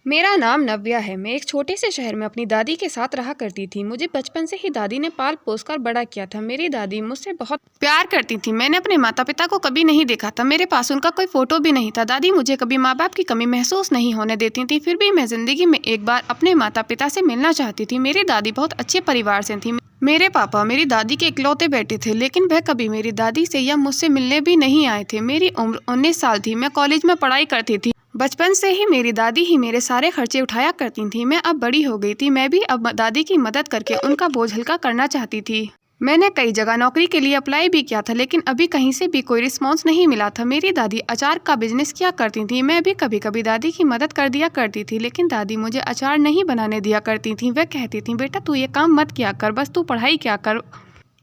मेरा नाम नव्या है। मैं एक छोटे से शहर में अपनी दादी के साथ रहा करती थी। मुझे बचपन से ही दादी ने पाल पोस कर बड़ा किया था। मेरी दादी मुझसे बहुत प्यार करती थी। मैंने अपने माता पिता को कभी नहीं देखा था। मेरे पास उनका कोई फोटो भी नहीं था। दादी मुझे कभी माँ बाप की कमी महसूस नहीं होने देती थी। फिर भी मैं जिंदगी में एक बार अपने माता पिता से मिलना चाहती थी। मेरी दादी बहुत अच्छे परिवार से थी। मेरे पापा मेरी दादी के इकलौते बेटे थे, लेकिन वह कभी मेरी दादी से या मुझसे मिलने भी नहीं आए थे। मेरी उम्र 19 साल थी। मैं कॉलेज में पढ़ाई करती थी। बचपन से ही मेरी दादी ही मेरे सारे खर्चे उठाया करती थी। मैं अब बड़ी हो गई थी। मैं भी अब दादी की मदद करके उनका बोझ हल्का करना चाहती थी। मैंने कई जगह नौकरी के लिए अप्लाई भी किया था, लेकिन अभी कहीं से भी कोई रिस्पांस नहीं मिला था। मेरी दादी अचार का बिजनेस किया करती थी। मैं भी कभी कभी दादी की मदद कर दिया करती थी, लेकिन दादी मुझे अचार नहीं बनाने दिया करती थी। वह कहती थी, बेटा तू ये काम मत किया कर, बस तू पढ़ाई किया कर।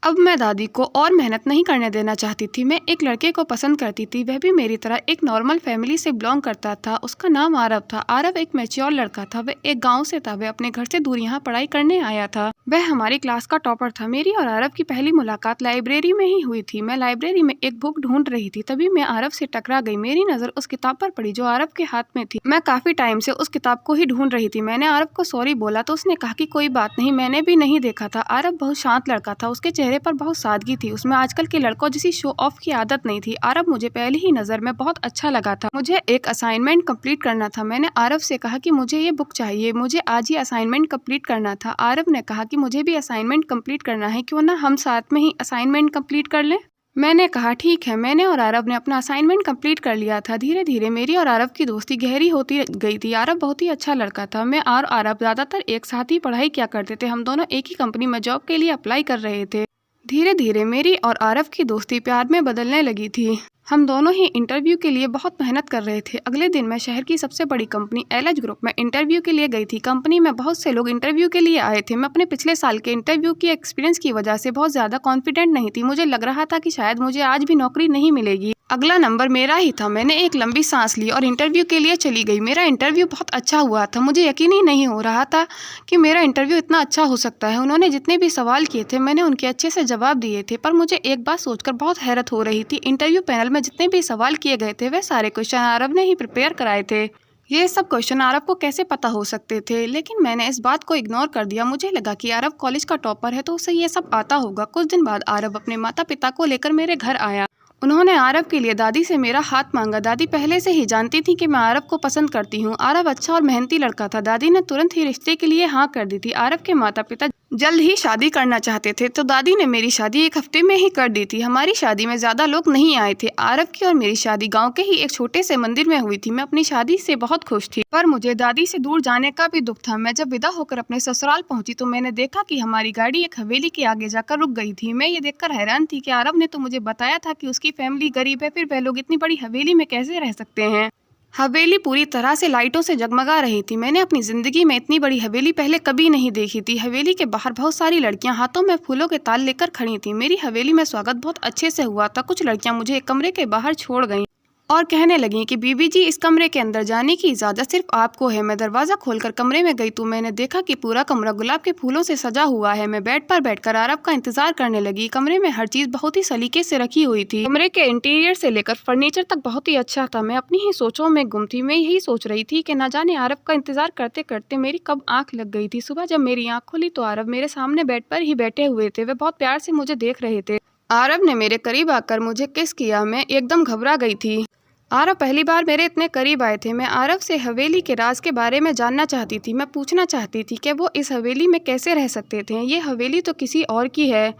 अब मैं दादी को और मेहनत नहीं करने देना चाहती थी। मैं एक लड़के को पसंद करती थी। वह भी मेरी तरह एक नॉर्मल फैमिली से बिलोंग करता था। उसका नाम आरव था। आरव एक मैच्योर लड़का था। वह एक गांव से था। वह अपने घर से दूर यहाँ पढ़ाई करने आया था। वह हमारी क्लास का टॉपर था। मेरी और आरव की पहली मुलाकात लाइब्रेरी में ही हुई थी। मैं लाइब्रेरी में एक बुक ढूंढ रही थी, तभी मैं आरव से टकरा गई। मेरी नजर उस किताब पर पड़ी जो आरव के हाथ में थी। मैं काफी टाइम से उस किताब को ही ढूंढ रही थी। मैंने आरव को सॉरी बोला तो उसने कहा कि कोई बात नहीं, मैंने भी नहीं देखा था। आरव बहुत शांत लड़का था। उसके चेहरे पर बहुत सादगी थी। उसमें आजकल के लड़कों जैसी शो ऑफ की आदत नहीं थी। आरव मुझे पहली ही नजर में बहुत अच्छा लगा था। मुझे एक असाइनमेंट कंप्लीट करना था। मैंने आरव से कहा कि मुझे ये बुक चाहिए, मुझे आज ही असाइनमेंट कंप्लीट करना था। आरव ने कहा कि मुझे भी असाइनमेंट कंप्लीट करना है, क्यों ना हम साथ में ही असाइनमेंट कंप्लीट कर लें। मैंने कहा ठीक है। मैंने और आरव ने अपना असाइनमेंट कंप्लीट कर लिया था। धीरे धीरे मेरी और आरव की दोस्ती गहरी होती गई थी। आरव बहुत ही अच्छा लड़का था। मैं और आरव ज्यादातर एक साथ ही पढ़ाई किया करते थे। हम दोनों एक ही कंपनी में जॉब के लिए अप्लाई कर रहे थे। धीरे धीरे मेरी और आरव की दोस्ती प्यार में बदलने लगी थी। हम दोनों ही इंटरव्यू के लिए बहुत मेहनत कर रहे थे। अगले दिन मैं शहर की सबसे बड़ी कंपनी एलएच ग्रुप में इंटरव्यू के लिए गई थी। कंपनी में बहुत से लोग इंटरव्यू के लिए आए थे। मैं अपने पिछले साल के इंटरव्यू की एक्सपीरियंस की वजह से बहुत ज़्यादा कॉन्फिडेंट नहीं थी। मुझे लग रहा था कि शायद मुझे आज भी नौकरी नहीं मिलेगी। अगला नंबर मेरा ही था। मैंने एक लंबी सांस ली और इंटरव्यू के लिए चली गई। मेरा इंटरव्यू बहुत अच्छा हुआ था। मुझे यकीन ही नहीं हो रहा था कि मेरा इंटरव्यू इतना अच्छा हो सकता है। उन्होंने जितने भी सवाल किए थे मैंने उनके अच्छे से जवाब दिए थे, पर मुझे एक बात सोचकर बहुत हैरत हो रही थी। इंटरव्यू पैनल में जितने भी सवाल किए गए थे वह सारे क्वेश्चन आरव ने ही प्रिपेयर कराए थे। ये सब क्वेश्चन आरव को कैसे पता हो सकते थे, लेकिन मैंने इस बात को इग्नोर कर दिया। मुझे लगा कि आरव कॉलेज का टॉपर है तो उसे ये सब आता होगा। कुछ दिन बाद आरव अपने माता पिता को लेकर मेरे घर आया। उन्होंने आरव के लिए दादी से मेरा हाथ मांगा। दादी पहले से ही जानती थी कि मैं आरव को पसंद करती हूँ। आरव अच्छा और मेहनती लड़का था। दादी ने तुरंत ही रिश्ते के लिए हाँ कर दी थी। आरव के माता पिता जल्द ही शादी करना चाहते थे, तो दादी ने मेरी शादी एक हफ्ते में ही कर दी थी। हमारी शादी में ज्यादा लोग नहीं आए थे। आरव की और मेरी शादी गांव के ही एक छोटे से मंदिर में हुई थी। मैं अपनी शादी से बहुत खुश थी, पर मुझे दादी से दूर जाने का भी दुख था। मैं जब विदा होकर अपने ससुराल पहुंची तो मैंने देखा कि हमारी गाड़ी एक हवेली के आगे जाकर रुक गई थी। मैं ये देखकर हैरान थी कि आरव ने तो मुझे बताया था कि उसकी फैमिली गरीब है, फिर वह लोग इतनी बड़ी हवेली में कैसे रह सकते हैं। हवेली पूरी तरह से लाइटों से जगमगा रही थी। मैंने अपनी जिंदगी में इतनी बड़ी हवेली पहले कभी नहीं देखी थी। हवेली के बाहर बहुत सारी लड़कियां हाथों में फूलों के ताल लेकर खड़ी थी। मेरी हवेली में स्वागत बहुत अच्छे से हुआ था। कुछ लड़कियां मुझे एक कमरे के बाहर छोड़ गईं और कहने लगी कि बीबी जी, इस कमरे के अंदर जाने की इजाजत सिर्फ आपको है। मैं दरवाजा खोलकर कमरे में गई तो मैंने देखा कि पूरा कमरा गुलाब के फूलों से सजा हुआ है। मैं बेड पर बैठकर आरव का इंतजार करने लगी। कमरे में हर चीज बहुत ही सलीके से रखी हुई थी। कमरे के इंटीरियर से लेकर फर्नीचर तक बहुत ही अच्छा था। मैं अपनी ही सोचों में गुम थी। मैं यही सोच रही थी कि न जाने आरव का इंतजार करते करते मेरी कब आंख लग गई थी। सुबह जब मेरी आंख खुली तो आरव मेरे सामने बेड पर ही बैठे हुए थे। वे बहुत प्यार से मुझे देख रहे थे। आरव ने मेरे करीब आकर मुझे किस किया। मैं एकदम घबरा गई थी। आरव पहली बार मेरे इतने करीब आए थे। मैं आरव से हवेली के राज के बारे में जानना चाहती थी। मैं पूछना चाहती थी कि वो इस हवेली में कैसे रह सकते थे। ये हवेली तो किसी और की है।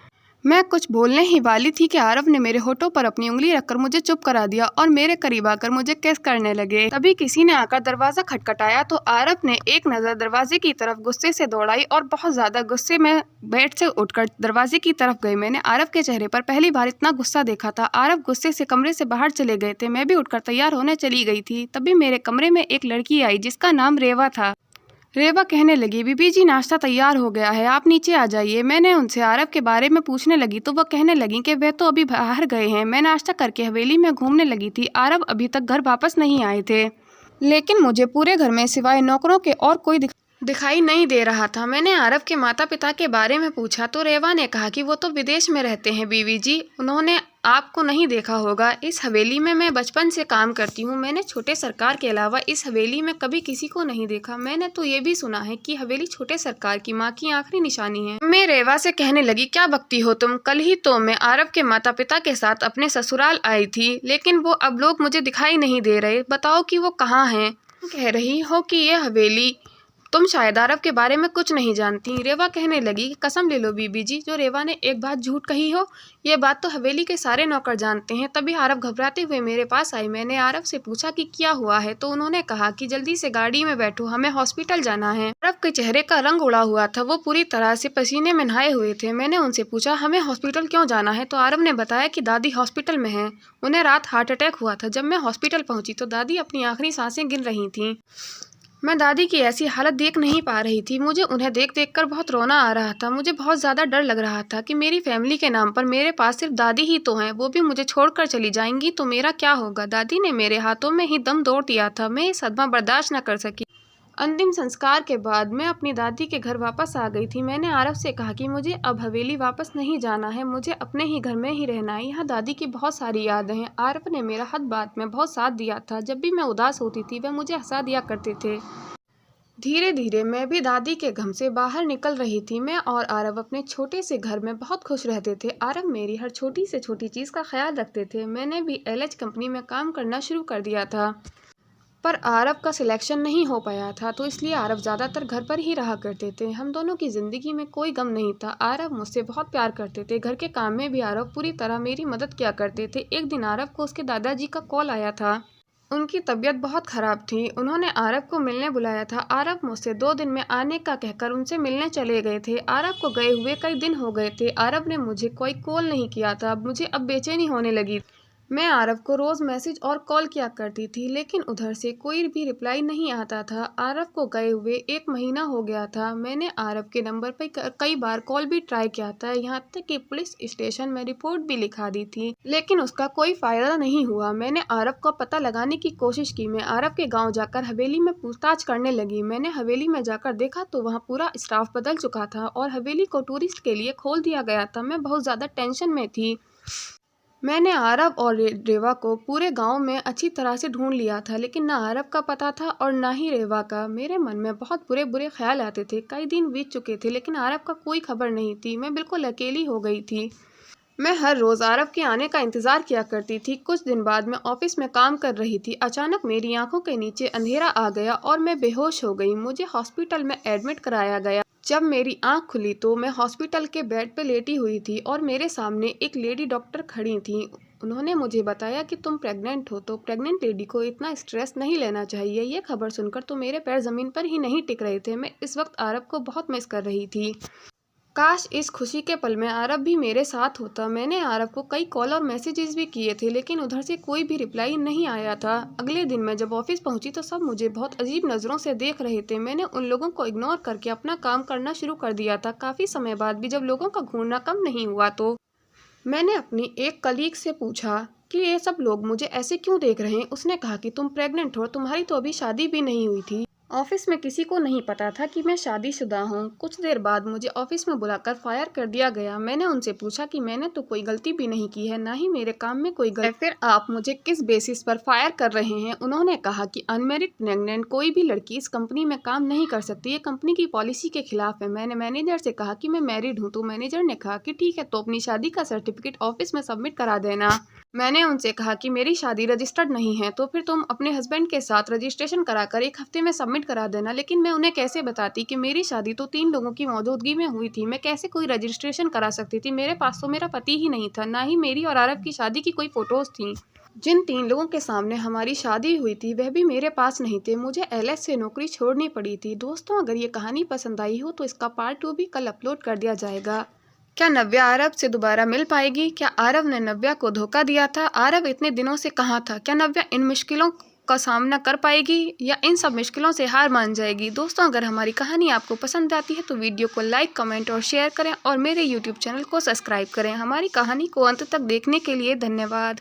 मैं कुछ बोलने ही वाली थी कि आरव ने मेरे होठों पर अपनी उंगली रखकर मुझे चुप करा दिया और मेरे करीब आकर मुझे किस करने लगे। तभी किसी ने आकर दरवाजा खटखटाया तो आरव ने एक नजर दरवाजे की तरफ गुस्से से दौड़ाई और बहुत ज्यादा गुस्से में बेड से उठकर दरवाजे की तरफ गई। मैंने आरव के चेहरे पर पहली बार इतना गुस्सा देखा था। आरव गुस्से से कमरे से बाहर चले गए थे। मैं भी उठकर तैयार होने चली गई थी। तभी मेरे कमरे में एक लड़की आई जिसका नाम रेवा था। रेवा कहने लगी, बीबी जी नाश्ता तैयार हो गया है, आप नीचे आ जाइए। मैंने उनसे आरव के बारे में पूछने लगी तो वह कहने लगी कि वह तो अभी बाहर गए हैं। मैं नाश्ता करके हवेली में घूमने लगी थी। आरव अभी तक घर वापस नहीं आए थे, लेकिन मुझे पूरे घर में सिवाय नौकरों के और कोई दिखाई नहीं दे रहा था। मैंने आरव के माता पिता के बारे में पूछा तो रेवा ने कहा कि वो तो विदेश में रहते हैं बीवी जी। उन्होंने आपको नहीं देखा होगा, इस हवेली में मैं बचपन से काम करती हूँ। मैंने छोटे सरकार के अलावा इस हवेली में कभी किसी को नहीं देखा। मैंने तो ये भी सुना है कि हवेली छोटे सरकार की माँ की आखिरी निशानी है। मैं रेवा से कहने लगी, क्या बकती हो तुम? कल ही तो मैं आरव के माता पिता के साथ अपने ससुराल आई थी, लेकिन वो अब लोग मुझे दिखाई नहीं दे रहे। बताओ कि वो कहाँ हैं? कह रही हो कि ये हवेली, तुम शायद आरव के बारे में कुछ नहीं जानती। रेवा कहने लगी, कसम ले लो बीबी जी, जो रेवा ने एक बात झूठ कही हो। ये बात तो हवेली के सारे नौकर जानते हैं। तभी आरव घबराते हुए मेरे पास आई। मैंने आरव से पूछा कि क्या हुआ है, तो उन्होंने कहा कि जल्दी से गाड़ी में बैठो, हमें हॉस्पिटल जाना है। आरव के चेहरे का रंग उड़ा हुआ था, वो पूरी तरह से पसीने में नहाए हुए थे। मैंने उनसे पूछा, हमें हॉस्पिटल क्यों जाना है? तो आरव ने बताया कि दादी हॉस्पिटल में है, उन्हें रात हार्ट अटैक हुआ था। जब मैं हॉस्पिटल पहुंची तो दादी अपनी आखिरी सांसें गिन रही थी। मैं दादी की ऐसी हालत देख नहीं पा रही थी। मुझे उन्हें देख देख कर बहुत रोना आ रहा था। मुझे बहुत ज़्यादा डर लग रहा था कि मेरी फैमिली के नाम पर मेरे पास सिर्फ दादी ही तो हैं, वो भी मुझे छोड़कर चली जाएंगी तो मेरा क्या होगा। दादी ने मेरे हाथों में ही दम तोड़ दिया था। मैं ये सदमा बर्दाश्त न कर सकी। अंतिम संस्कार के बाद मैं अपनी दादी के घर वापस आ गई थी। मैंने आरव से कहा कि मुझे अब हवेली वापस नहीं जाना है, मुझे अपने ही घर में ही रहना है। यहाँ दादी की बहुत सारी यादें हैं। आरव ने मेरा हर बात में बहुत साथ दिया था। जब भी मैं उदास होती थी वह मुझे हंसा दिया करते थे। धीरे धीरे मैं भी दादी के गम से बाहर निकल रही थी। मैं और आरव अपने छोटे से घर में बहुत खुश रहते थे। आरव मेरी हर छोटी से छोटी चीज़ का ख्याल रखते थे। मैंने भी एलएच कंपनी में काम करना शुरू कर दिया था, पर आरव का सिलेक्शन नहीं हो पाया था, तो इसलिए आरव ज़्यादातर घर पर ही रहा करते थे। हम दोनों की ज़िंदगी में कोई गम नहीं था। आरव मुझसे बहुत प्यार करते थे। घर के काम में भी आरव पूरी तरह मेरी मदद किया करते थे। एक दिन आरव को उसके दादाजी का कॉल आया था। उनकी तबीयत बहुत ख़राब थी। उन्होंने आरव को मिलने बुलाया था। आरव मुझसे 2 दिन में आने का कहकर उनसे मिलने चले गए थे। आरव को गए हुए कई दिन हो गए थे। आरव ने मुझे कोई कॉल नहीं किया था। मुझे अब बेचैनी होने लगी। मैं आरव को रोज़ मैसेज और कॉल किया करती थी, लेकिन उधर से कोई भी रिप्लाई नहीं आता था। आरव को गए हुए 1 महीना हो गया था। मैंने आरव के नंबर पर कई बार कॉल भी ट्राई किया था, यहाँ तक कि पुलिस स्टेशन में रिपोर्ट भी लिखा दी थी, लेकिन उसका कोई फ़ायदा नहीं हुआ। मैंने आरव का पता लगाने की कोशिश की। मैं आरव के गाँव जाकर हवेली में पूछताछ करने लगी। मैंने हवेली में जाकर देखा तो वहाँ पूरा स्टाफ बदल चुका था और हवेली को टूरिस्ट के लिए खोल दिया गया था। मैं बहुत ज़्यादा टेंशन में थी। मैंने आरव और रेवा को पूरे गांव में अच्छी तरह से ढूंढ लिया था, लेकिन ना आरव का पता था और ना ही रेवा का। मेरे मन में बहुत बुरे बुरे ख्याल आते थे। कई दिन बीत चुके थे, लेकिन आरव का कोई खबर नहीं थी। मैं बिल्कुल अकेली हो गई थी। मैं हर रोज़ आरव के आने का इंतज़ार किया करती थी। कुछ दिन बाद मैं ऑफिस में काम कर रही थी। अचानक मेरी आंखों के नीचे अंधेरा आ गया और मैं बेहोश हो गई। मुझे हॉस्पिटल में एडमिट कराया गया। जब मेरी आंख खुली तो मैं हॉस्पिटल के बेड पर लेटी हुई थी और मेरे सामने एक लेडी डॉक्टर खड़ी थी। उन्होंने मुझे बताया कि तुम प्रेग्नेंट हो, तो प्रेग्नेंट लेडी को इतना स्ट्रेस नहीं लेना चाहिए। ये खबर सुनकर तो मेरे पैर ज़मीन पर ही नहीं टिक रहे थे। मैं इस वक्त आरव को बहुत मिस कर रही थी। काश इस खुशी के पल में आरव भी मेरे साथ होता। मैंने आरव को कई कॉल और मैसेजेस भी किए थे, लेकिन उधर से कोई भी रिप्लाई नहीं आया था। अगले दिन मैं जब ऑफिस पहुंची तो सब मुझे बहुत अजीब नज़रों से देख रहे थे। मैंने उन लोगों को इग्नोर करके अपना काम करना शुरू कर दिया था। काफ़ी समय बाद भी जब लोगों का घूरना कम नहीं हुआ तो मैंने अपनी एक कलीग से पूछा कि ये सब लोग मुझे ऐसे क्यों देख रहे हैं। उसने कहा कि तुम प्रेग्नेंट हो, तुम्हारी तो अभी शादी भी नहीं हुई थी। ऑफिस में किसी को नहीं पता था कि मैं शादीशुदा हूँ। कुछ देर बाद मुझे ऑफिस में बुलाकर फायर कर दिया गया। मैंने उनसे पूछा कि मैंने तो कोई गलती भी नहीं की है, ना ही मेरे काम में कोई गलती, फिर आप मुझे किस बेसिस पर फायर कर रहे हैं? उन्होंने कहा कि अनमेरिड प्रेग्नेंट कोई भी लड़की इस कंपनी में काम नहीं कर सकती, ये कंपनी की पॉलिसी के खिलाफ है। मैंने मैनेजर से कहा कि मैं मैरिड हूँ, तो मैनेजर ने कहा कि ठीक है, तो अपनी शादी का सर्टिफिकेट ऑफिस में सबमिट करा देना। मैंने उनसे कहा कि मेरी शादी रजिस्टर्ड नहीं है, तो फिर तुम अपने हस्बैंड के साथ रजिस्ट्रेशन कराकर 1 हफ्ते में सबमिट करा देना। लेकिन मैं उन्हें कैसे बताती कि मेरी शादी तो 3 लोगों की मौजूदगी में हुई थी। मैं कैसे कोई रजिस्ट्रेशन करा सकती थी? मेरे पास तो मेरा पति ही नहीं था, ना ही मेरी और आरव की शादी की कोई फ़ोटोज़ थी। जिन 3 लोगों के सामने हमारी शादी हुई थी वह भी मेरे पास नहीं थे। मुझे एलएच से नौकरी छोड़नी पड़ी थी। दोस्तों, अगर ये कहानी पसंद आई हो तो इसका पार्ट 2 भी कल अपलोड कर दिया जाएगा। क्या नव्या आरव से दोबारा मिल पाएगी? क्या आरव ने नव्या को धोखा दिया था? आरव इतने दिनों से कहाँ था? क्या नव्या इन मुश्किलों का सामना कर पाएगी या इन सब मुश्किलों से हार मान जाएगी? दोस्तों, अगर हमारी कहानी आपको पसंद आती है तो वीडियो को लाइक, कमेंट और शेयर करें और मेरे यूट्यूब चैनल को सब्सक्राइब करें। हमारी कहानी को अंत तक देखने के लिए धन्यवाद।